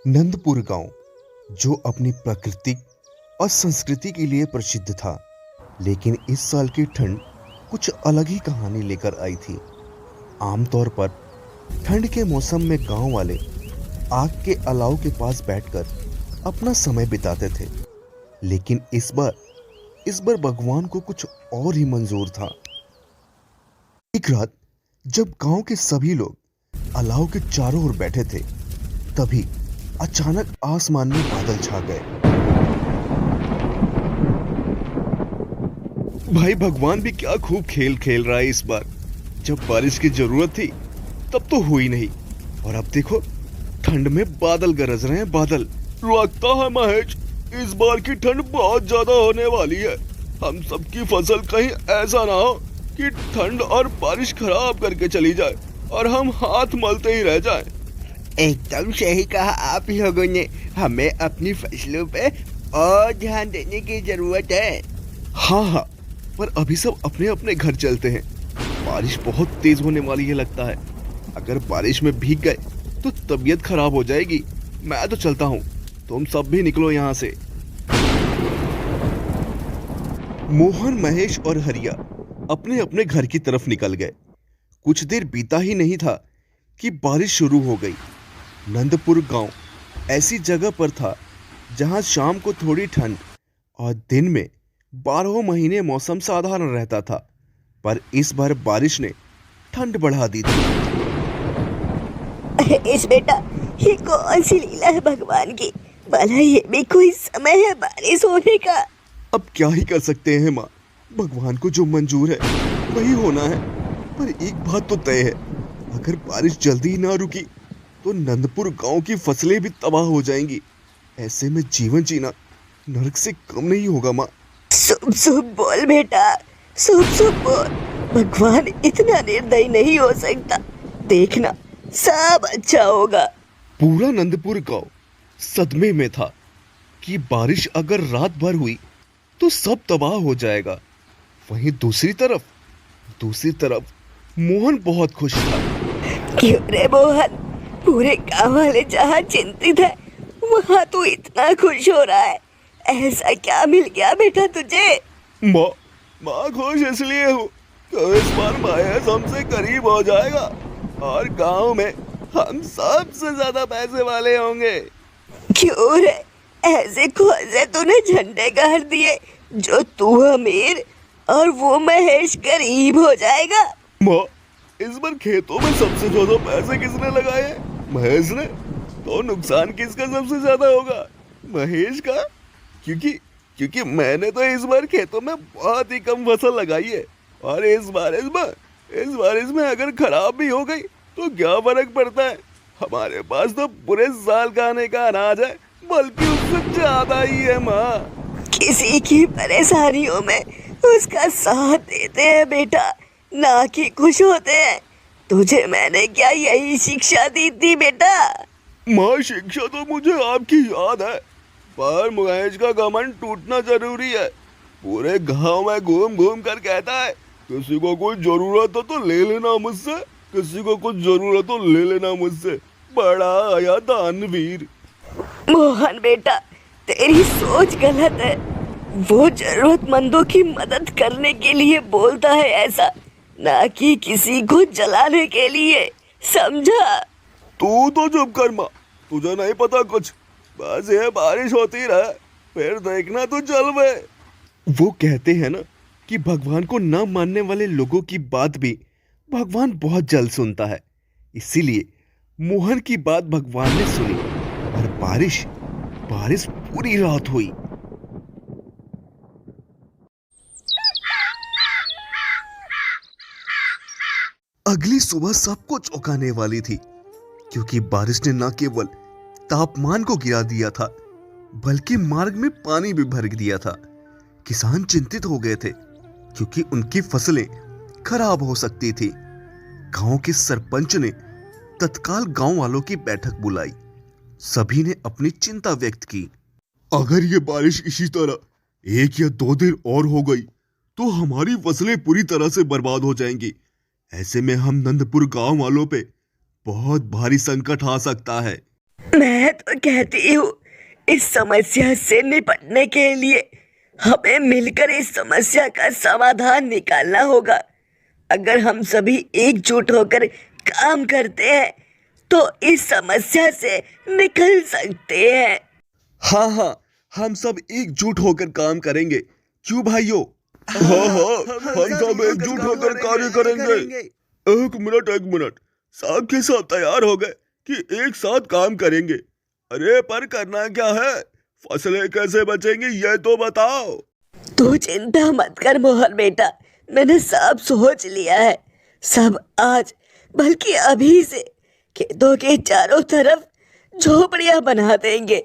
नंदपुर गांव जो अपनी प्रकृति और संस्कृति के लिए प्रसिद्ध था, लेकिन इस साल की ठंड कुछ अलग ही कहानी लेकर आई थी। आमतौर पर ठंड के मौसम में गांव वाले आग के अलाव के पास बैठकर अपना समय बिताते थे, लेकिन इस बार भगवान को कुछ और ही मंजूर था। एक रात जब गांव के सभी लोग अलाव के चारों ओर बैठे थे, तभी अचानक आसमान में बादल छा गए। भाई भगवान भी क्या खूब खेल खेल रहा है इस बार। जब बारिश की जरूरत थी तब तो हुई नहीं, और अब देखो ठंड में बादल गरज रहे हैं। बादल लगता है महेश, इस बार की ठंड बहुत ज्यादा होने वाली है। हम सबकी फसल कहीं ऐसा ना हो कि ठंड और बारिश खराब करके चली जाए और हम हाथ मलते ही रह जाएं। एकदम सही कहा आप लोगों ने। हमें अपनी फसलों पे और ध्यान देने की जरूरत है। हाँ, पर अभी सब अपने अपने घर चलते हैं। बारिश बहुत तेज होने वाली है लगता है। अगर बारिश में भीग गए तो तबीयत खराब हो जाएगी। मैं तो चलता हूँ, तुम सब भी निकलो यहाँ से। मोहन, महेश और हरिया अपने अपने घर की तरफ निकल गए। कुछ देर बीता ही नहीं था कि बारिश शुरू हो गई। नंदपुर गांव ऐसी जगह पर था जहां शाम को थोड़ी ठंड और दिन में 12 महीने मौसम साधारण रहता था, पर इस बार बारिश ने ठंड बढ़ा दी थी। इस बेटा, ये कौन सी लीला है भगवान की? भला ये भी कोई समय है बारिश होने का? अब क्या ही कर सकते हैं माँ, भगवान को जो मंजूर है वही होना है। पर एक बात तो तय है, अगर बारिश जल्दी ही ना रुकी तो नंदपुर गांव की फसलें भी तबाह हो जाएंगी। ऐसे में जीवन जीना नरक से कम नहीं होगा माँ। शुभ शुभ बोल बेटा, शुभ शुभ बोल। भगवान इतना निर्दयी नहीं हो सकता। देखना सब अच्छा होगा। पूरा नंदपुर गांव सदमे में था कि बारिश अगर रात भर हुई तो सब तबाह हो जाएगा। वहीं दूसरी तरफ मोहन बहुत खुश था। क्यों रे मोहन, पूरे गांव वाले जहाँ चिंतित है वहाँ तू इतना खुश हो रहा है। ऐसा क्या मिल गया बेटा तुझे? माँ खुश इसलिए हूँ तो इस बार महेश हमसे करीब हो जाएगा और गांव में हम सबसे ज्यादा पैसे वाले होंगे। क्यों रे, ऐसे कौन से तूने झंडे गाड़ दिए जो तू अमीर और वो महेश गरीब हो जाएगा? माँ, इस बार खेतों में सबसे ज्यादा पैसे किसने लगाए हैं? महेश ने। तो नुकसान किसका सबसे ज्यादा होगा? महेश का। क्योंकि मैंने तो इस बार खेतों में बहुत ही कम फसल लगाई है, और इस बारिश में अगर खराब भी हो गई तो क्या फर्क पड़ता है? हमारे पास तो पूरे साल खाने का अनाज है, बल्कि उससे ज्यादा ही है माँ। किसी की परेशानियों में उसका साथ देते हैं बेटा, ना कि खुश होते हैं। तुझे मैंने क्या यही शिक्षा दी थी बेटा? माँ, शिक्षा तो मुझे आपकी याद है, पर महेश का घमंड टूटना जरूरी है। पूरे गांव में घूम घूम कर कहता है, किसी को कोई जरूरत हो तो ले लेना मुझसे, किसी को कुछ जरूरत हो ले लेना मुझसे। बड़ा आया दानवीर। मोहन बेटा, तेरी सोच गलत है। वो जरूरतमंदों की मदद करने के लिए बोलता है ऐसा, ना कि किसी को जलाने के लिए, समझा? तू तो चुप कर माँ, तुझे नहीं पता कुछ। बस ये बारिश होती रहे, फिर देखना तू चल वे। वो कहते हैं ना कि भगवान को न मानने वाले लोगों की बात भी भगवान बहुत जल्द सुनता है। इसीलिए मोहन की बात भगवान ने सुनी और बारिश पूरी रात हुई। अगली सुबह सबको चौंकाने वाली थी, क्योंकि बारिश ने न केवल तापमान को गिरा दिया था, बल्कि मार्ग में पानी भी भर दिया था। किसान चिंतित हो गए थे, क्योंकि उनकी फसलें खराब हो सकती थी। गांव के सरपंच ने तत्काल गांव वालों की बैठक बुलाई। सभी ने अपनी चिंता व्यक्त की। अगर ये बारिश इसी तरह 1 या 2 दिन और हो गई तो हमारी फसलें पूरी तरह से बर्बाद हो जाएंगी। ऐसे में हम नंदपुर गांव वालों पे बहुत भारी संकट आ सकता है। मैं तो कहती हूँ इस समस्या से निपटने के लिए हमें मिलकर इस समस्या का समाधान निकालना होगा। अगर हम सभी एकजुट होकर काम करते हैं तो इस समस्या से निकल सकते हैं। हाँ हाँ, हम सब एकजुट होकर काम करेंगे। क्यों भाइयों? हाँ हाँ, हम सब एकजुट होकर कार्य करेंगे। एक मिनट, सब के सब तैयार हो गए कि एक साथ काम करेंगे। अरे पर करना क्या है? फसलें कैसे बचेंगी ये तो बताओ। तू चिंता मत कर मोहन बेटा, मैंने सब सोच लिया है। सब आज बल्कि अभी से खेतों के चारों तरफ झोपड़ियां बना देंगे,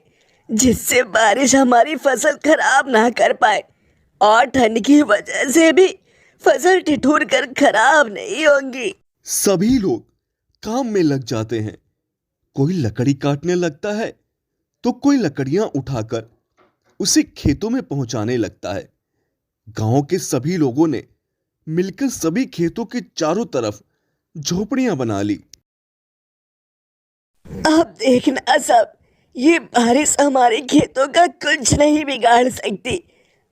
जिससे बारिश हमारी फसल खराब ना कर पाए और ठंड की वजह से भी फसल ठिठुर कर खराब नहीं होंगी। सभी लोग काम में लग जाते हैं। कोई लकड़ी काटने लगता है तो कोई लकड़ियां उठाकर उसे खेतों में पहुंचाने लगता है। गांव के सभी लोगों ने मिलकर सभी खेतों के चारों तरफ झोपड़ियां बना ली। अब देखना सब, ये बारिश हमारे खेतों का कुछ नहीं बिगाड़ सकती।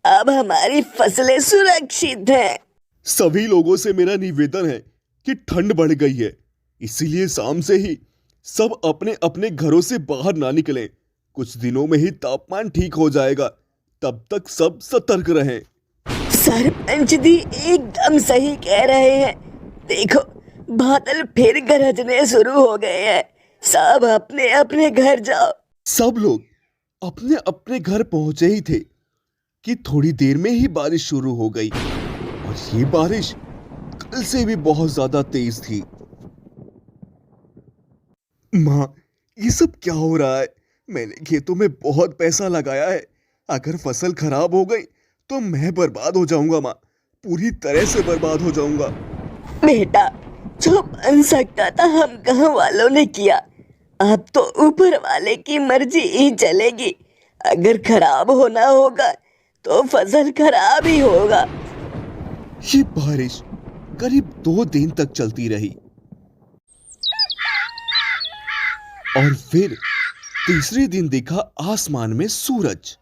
अब हमारी फसलें सुरक्षित हैं। सभी लोगों से मेरा निवेदन है कि ठंड बढ़ गई है, इसीलिए शाम से ही सब अपने अपने घरों से बाहर ना निकलें। कुछ दिनों में ही तापमान ठीक हो जाएगा, तब तक सब सतर्क रहें। सरपंच दी एकदम सही कह रहे हैं। देखो, बादल फिर गरजने शुरू हो गए हैं। सब अपने अपने घर जाओ। सब लोग अपने अपने घर पहुंचे ही थे कि थोड़ी देर में ही बारिश शुरू हो गई, और ये बारिश कल से भी बहुत ज्यादा तेज थी। माँ, ये सब क्या हो रहा है? मैंने खेतों में बहुत पैसा लगाया है। अगर फसल खराब हो गई तो मैं बर्बाद हो जाऊंगा माँ, पूरी तरह से बर्बाद हो जाऊंगा। बेटा, जो बन सकता था हम गांव वालों ने किया। अब तो ऊपर वाले की मर्जी ही चलेगी। अगर खराब होना होगा तो फसल खराब ही होगा। ये बारिश करीब 2 दिन तक चलती रही, और फिर तीसरे दिन देखा आसमान में सूरज।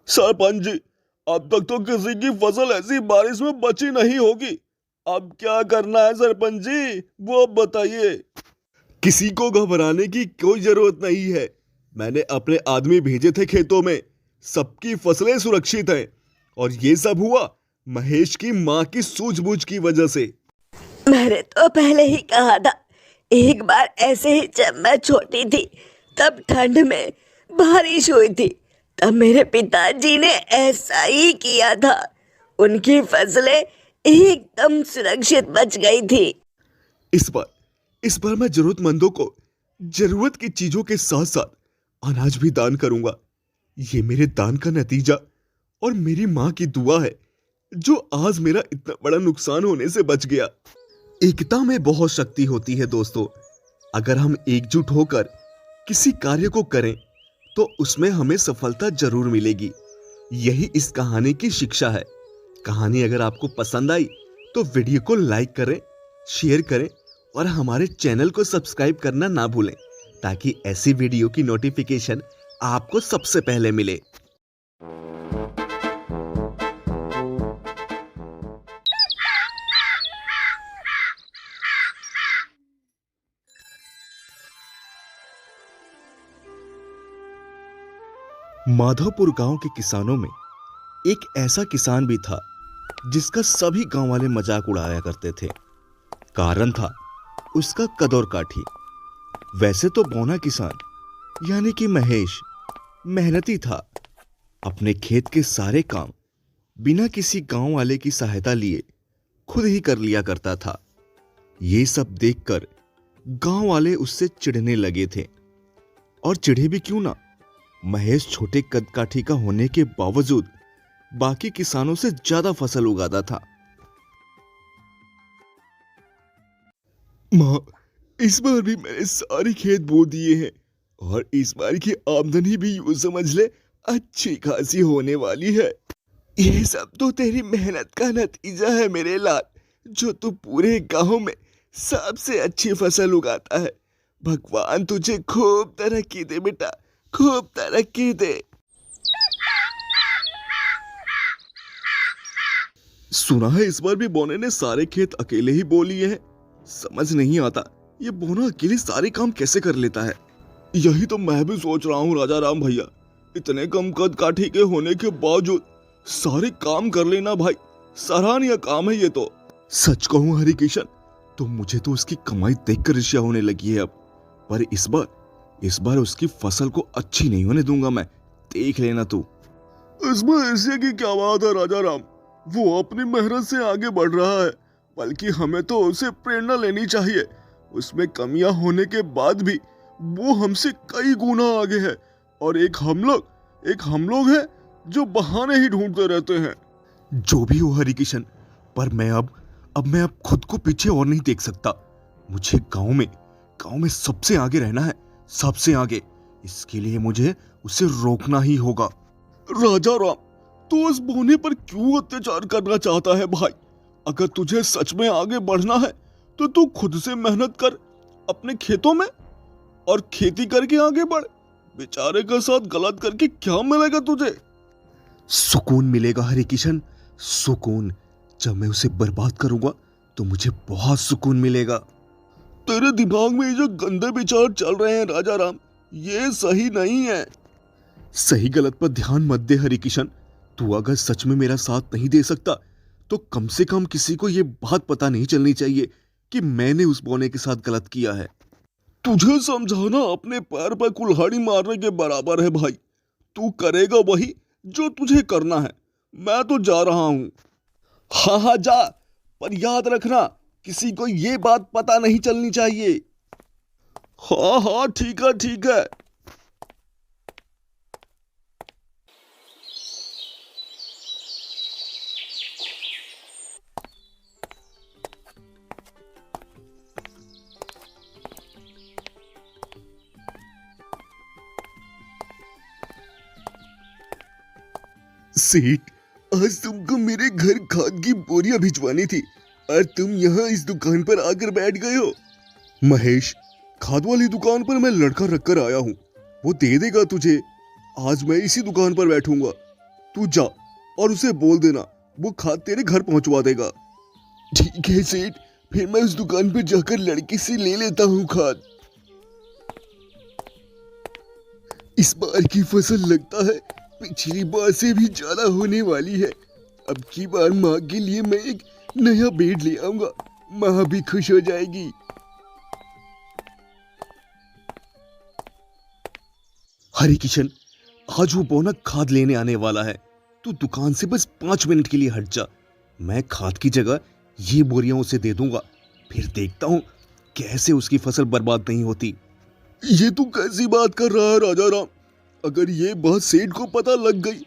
सरपंच जी, अब तक तो किसी की फसल ऐसी बारिश में बची नहीं होगी। अब क्या करना है सरपंच जी, वो बताइए। किसी को घबराने की कोई जरूरत नहीं है। मैंने अपने आदमी भेजे थे खेतों में, सबकी फसलें सुरक्षित हैं, और ये सब हुआ महेश की माँ की सूझबूझ की वजह से। मैंने तो पहले ही कहा था। एक बार ऐसे ही जब मैं छोटी थी, तब ठंड में बारिश हुई थी, तब मेरे पिताजी ने ऐसा ही किया था। उनकी फसलें एकदम सुरक्षित बच गई थी। इस बार मैं जरूरतमंदों को जरूरत की चीजों के साथ साथ अनाज भी दान करूंगा। ये मेरे दान का नतीजा और मेरी माँ की दुआ है, जो आज मेरा इतना बड़ा नुकसान होने से बच गया। एकता में बहुत शक्ति होती है दोस्तों। अगर हम एकजुट होकर किसी कार्य को करें तो उसमें हमें सफलता जरूर मिलेगी। यही इस कहानी की शिक्षा है। कहानी अगर आपको पसंद आई तो वीडियो को लाइक करें, शेयर करें, और हमारे चैनल को सब्सक्राइब करना ना भूलें, ताकि ऐसी वीडियो की नोटिफिकेशन आपको सबसे पहले मिले। माधवपुर गांव के किसानों में एक ऐसा किसान भी था जिसका सभी गांव वाले मजाक उड़ाया करते थे। कारण था उसका कद और काठी। वैसे तो बौना किसान यानी कि महेश मेहनती था। अपने खेत के सारे काम बिना किसी गांव वाले की सहायता लिए खुद ही कर लिया करता था। ये सब देखकर गांव वाले उससे चिढ़ने लगे थे, और चिढ़े भी क्यों ना। महेश छोटे कद काठी का होने के बावजूद बाकी किसानों से ज्यादा फसल उगाता था। माँ, इस बार भी मैंने सारे खेत बो दिए हैं, और इस बार की आमदनी भी यूं समझ ले अच्छी खासी होने वाली है। ये सब तो तेरी मेहनत का नतीजा है मेरे लाल, जो तू पूरे गांव में सबसे अच्छी फसल उगाता है। भगवान तुझे खूब तरक्की दे बेटा, खूब तरक्की दे। सुना है इस बार भी बोने ने सारे खेत अकेले ही बो लिए हैं। समझ नहीं आता ये बोना अकेले सारे काम कैसे कर लेता है। यही तो मैं भी सोच रहा हूँ राजा राम भैया, इतने कम कद काठी के होने के बावजूद सारे काम कर लेना भाई, सराहनीय काम है ये तो। सच कहूं हरि किशन, तो मुझे तो उसकी कमाई देखकर ईर्ष्या होने लगी है अब। पर इस बार उसकी फसल को अच्छी नहीं होने दूंगा मैं, देख लेना तू। इसमें ईर्ष्या की क्या बात है राजा राम, वो अपनी मेहनत से आगे बढ़ रहा है, बल्कि हमें तो उसे प्रेरणा लेनी चाहिए। उसमें कमियां होने के बाद भी वो हमसे कई गुना आगे है, और एक हम लोग हैं जो बहाने ही ढूंढते रहते हैं। जो भी हो हरि किशन, पर मैं अब खुद को पीछे और नहीं देख सकता। मुझे गांव में सबसे आगे रहना है, सबसे आगे। इसके लिए मुझे उसे रोकना ही होगा। राजा राम, तू उस बोने पर क्यों अत्याचार करना चाहता है भाई? अगर तुझे सच में आगे बढ़ना है तो तू खुद से मेहनत कर अपने खेतों में और खेती करके आगे बढ़। बेचारे के साथ गलत करके क्या मिलेगा तुझे? सुकून मिलेगा हरि किशन, सुकून। जब मैं उसे बर्बाद करूंगा तो मुझे बहुत सुकून मिलेगा। तेरे दिमाग में ये जो गंदे विचार चल रहे हैं राजा राम, ये सही नहीं है। सही गलत पर ध्यान मत दे हरि किशन। तू अगर सच में मेरा साथ नहीं दे सकता तो कम से कम किसी को यह बात पता नहीं चलनी चाहिए कि मैंने उस बौने के साथ गलत किया है। तुझे समझाना अपने पैर पर कुल्हाड़ी मारने के बराबर है भाई। तू करेगा वही जो तुझे करना है। मैं तो जा रहा हूं। हाँ जा, पर याद रखना किसी को ये बात पता नहीं चलनी चाहिए। हाँ ठीक है। सेठ, आज तुमको मेरे घर खाद की बोरियां भिजवानी थी और तुम यहाँ इस दुकान पर आकर बैठ गए हो। महेश, खाद वाली दुकान पर मैं लड़का रखकर आया हूँ, वो दे देगा तुझे। आज मैं इसी दुकान पर बैठूंगा। तू जा और उसे बोल देना वो खाद तेरे घर पहुंचवा देगा। ठीक है सेठ, फिर मैं उस दुकान पर जाकर लड़के से ले लेता हूँ खाद। इस बार की फसल लगता है पिछली बार से भी ज्यादा होने वाली है। अब की बार माँ के लिए मैं एक नया बेड ले आऊंगा, माँ भी खुश हो जाएगी। हरि किशन, आज वो बौना खाद लेने आने वाला है। तू दुकान से बस 5 मिनट के लिए हट जा। मैं खाद की जगह ये बोरियां उसे दे दूंगा, फिर देखता हूं कैसे उसकी फसल बर्बाद नहीं होती। ये तू कैसी बात कर रहा है राजा राम? अगर ये बात सेठ को पता लग गई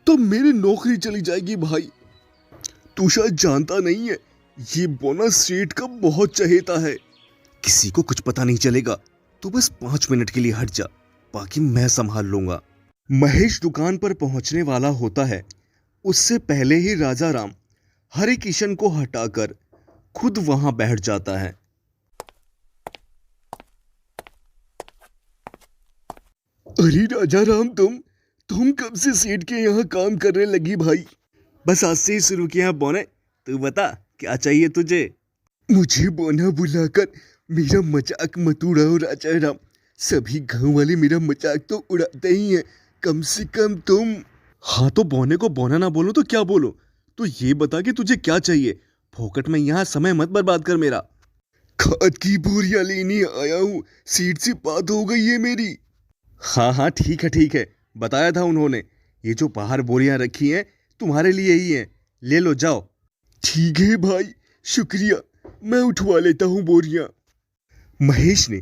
तो मेरी नौकरी चली जाएगी भाई। तू शायद जानता नहीं है, ये बोनस सेठ का बहुत चहेता है। किसी को कुछ पता नहीं चलेगा। तू बस 5 मिनट के लिए हट जा, बाकी मैं संभाल लूंगा। महेश दुकान पर पहुंचने वाला होता है। उससे पहले ही राजा राम हरि किशन को हटाकर खुद वहां बैठ जाता है। अरे राजा राम, तुम कब से सेठ के यहाँ काम करने लगी भाई? बस आज से ही शुरू किया बौने। तू बता क्या चाहिए तुझे? मुझे बौना बुलाकर मेरा मजाक मत उड़ाओ राजा राम। सभी गांव वाले मेरा मजाक तो उड़ाते ही हैं, कम से कम तुम। हाँ तो बौने को बौना ना बोलो तो क्या बोलो? तो ये बता कि तुझे क्या चाहिए। फोकट में यहाँ समय मत बर्बाद कर मेरा। खाद की बोरियां लेने आया हूँ, सेठ से बात हो गई है मेरी। हाँ ठीक है, बताया था उन्होंने। ये जो बाहर बोरियां रखी हैं तुम्हारे लिए ही हैं, ले लो जाओ। ठीक है भाई, शुक्रिया, मैं उठवा लेता हूँ बोरियां। महेश ने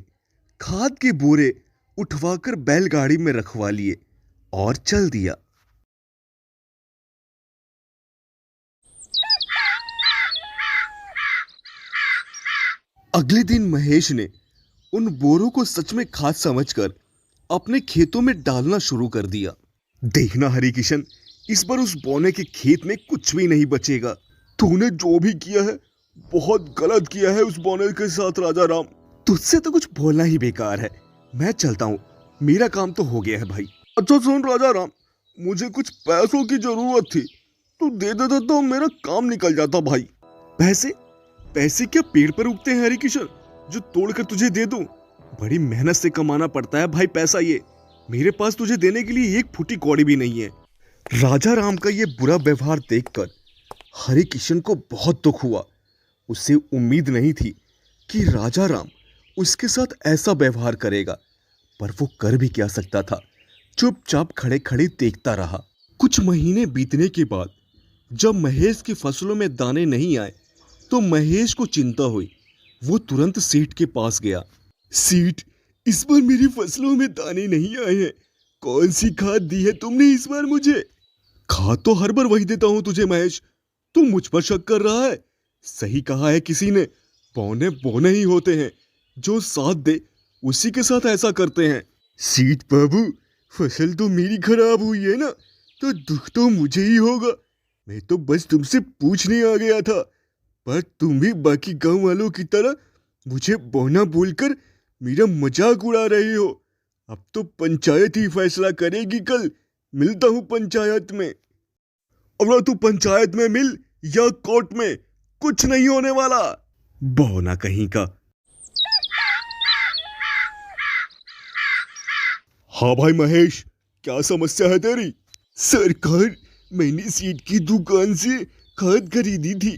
खाद के बोरे उठवाकर बैलगाड़ी में रखवा लिए और चल दिया। अगले दिन महेश ने उन बोरों को सच में खाद समझकर अपने खेतों में डालना शुरू कर दिया। देखना हरि किशन, इस बार उस बौने के खेत में कुछ भी नहीं बचेगा। तूने जो भी किया है बहुत गलत किया है उस बौने के साथ राजा राम। तुझसे तो कुछ बोलना ही बेकार है। मैं चलता हूँ, मेरा काम तो हो गया है भाई। अच्छा सुन राजा राम, मुझे कुछ पैसों की जरूरत थी, तू दे देता तो मेरा काम निकल जाता भाई। पैसे? पैसे क्या पेड़ पर उगते हैं हरि किशन, जो तोड़कर तुझे दे दूं? बड़ी मेहनत से कमाना पड़ता है भाई पैसा। ये मेरे पास तुझे देने के लिए एक फूटी कौड़ी भी नहीं है। राजा राम का ये बुरा व्यवहार देखकर हरि किशन को बहुत दुख हुआ। उसे उम्मीद नहीं थी कि राजा राम उसके साथ ऐसा व्यवहार करेगा, पर वो कर भी क्या सकता था। चुपचाप खड़े खड़े देखता रहा। कुछ महीने बीतने के बाद जब महेश की फसलों में दाने नहीं आए तो महेश को चिंता हुई। वो तुरंत सेठ के पास गया। सेठ, इस बार मेरी फसलों में दाने नहीं आए हैं, कौन सी खाद दी है तुमने इस बार मुझे? खाद तो हर बार वही देता हूं तुझे महेश, तू मुझ पर शक कर रहा है? सही कहा है किसी ने, पौने बोने ही होते हैं, जो साथ दे उसी के साथ ऐसा करते हैं। सेठ बाबू, फसल तो मेरी खराब हुई है ना, तो दुख तो मुझे ही होगा। मैं तो बस तुमसे पूछने आ गया था, पर तुम भी बाकी गांव वालों की तरह मुझे बौना बोलकर मेरा मजाक उड़ा रहे हो। अब तो पंचायत ही फैसला करेगी कल। मिलता हूँ पंचायत में। अब तू पंचायत में मिल या कोर्ट में, कुछ नहीं होने वाला। बौना कहीं का। हाँ भाई महेश, क्या समस्या है तेरी? सरकार, मैंने सेठ की दुकान से खाद खरीदी थी,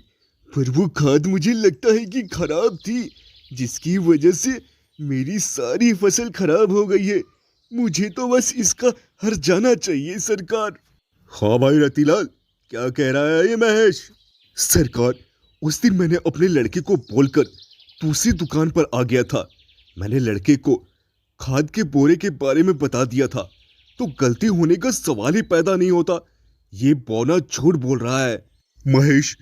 पर वो खाद मुझे लगता है कि खराब थी, जिसकी वजह से मेरी सारी फसल खराब हो गई है। मुझे तो बस इसका हर्जाना चाहिए सरकार। हाँ भाई रतिलाल, क्या कह रहा है ये महेश? सरकार, उस दिन मैंने अपने लड़के को बोलकर दूसरी दुकान पर आ गया था। मैंने लड़के को खाद के बोरे के बारे में बता दिया था, तो गलती होने का सवाल ही पैदा नहीं होता। ये बौना झूठ बोल रहा है। महेश,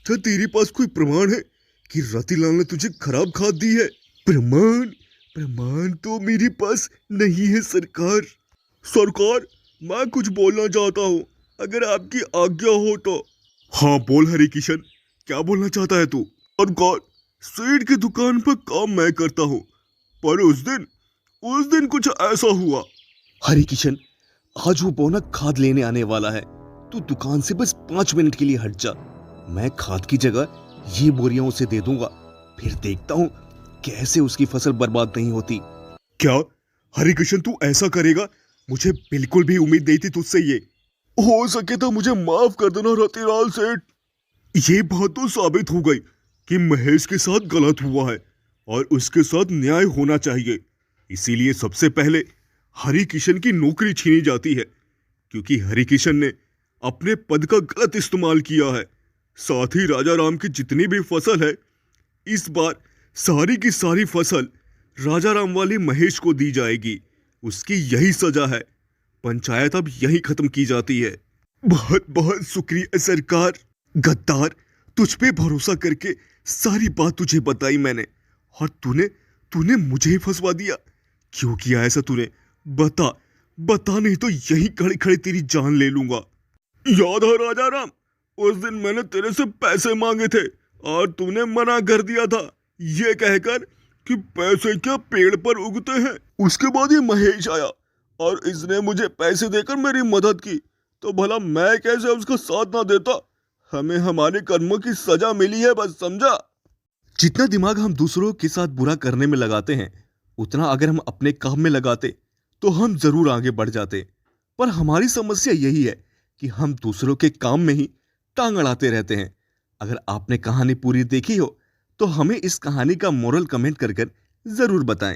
क्या तेरे पास कोई प्रमाण है कि रतिलाल ने तुझे खराब खाद दी है? प्रमाण? प्रमाण तो मेरे पास नहीं है सरकार। सरकार, मैं कुछ बोलना चाहता हूँ, अगर आपकी आज्ञा हो तो। हाँ बोल हरि किशन, क्या बोलना चाहता है तू? सरकार, सेठ की दुकान पर काम मैं करता हूँ, पर उस दिन कुछ ऐसा हुआ। हरि किशन, आज वो बौना खाद लेने आने वाला है, तू दुकान से बस 5 मिनट के लिए हट जा। मैं खाद की जगह ये बोरियां उसे दे दूंगा, फिर देखता हूँ कैसे उसकी फसल बर्बाद नहीं होती। क्या हरि किशन, तू ऐसा करेगा? मुझे बिल्कुल भी उम्मीद नहीं थी तुझसे। ये हो सके तो मुझे माफ कर देना रतिलाल सेठ। ये बात तो साबित हो गई कि महेश के साथ गलत हुआ है और उसके साथ न्याय होना चाहिए। इसीलिए सबसे पहले हरि किशन की नौकरी छीनी जाती है, क्योंकि हरि किशन ने अपने पद का गलत इस्तेमाल किया है। साथ ही राजा राम की जितनी भी फसल है, इस बार सारी की सारी फसल राजा राम वाले महेश को दी जाएगी। उसकी यही सजा है। पंचायत अब यही खत्म की जाती है। बहुत बहुत शुक्रिया सरकार। गद्दार, तुझ पे भरोसा करके सारी बात तुझे बताई मैंने, और तूने मुझे ही फंसवा दिया। क्यों किया ऐसा तूने? बता नहीं तो यही खड़े खड़े तेरी जान ले लूंगा। याद है राजा राम, उस दिन मैंने तेरे से पैसे मांगे थे और तूने मना कर दिया था, ये कहकर कि पैसे क्या पेड़ पर उगते हैं। उसके बाद ये महेश आया और इसने मुझे पैसे देकर मेरी मदद की, तो भला मैं कैसे उसका साथ ना देता? हमें हमारे कर्मों की सजा मिली है, बस समझा। जितना दिमाग हम दूसरों के साथ बुरा करने में लगाते हैं, उतना अगर हम अपने काम में लगाते तो हम जरूर आगे बढ़ जाते। पर हमारी समस्या यही है कि हम दूसरों के काम में ही टांग अड़ाते रहते हैं। अगर आपने कहानी पूरी देखी हो तो हमें इस कहानी का मोरल कमेंट कर जरूर बताएं।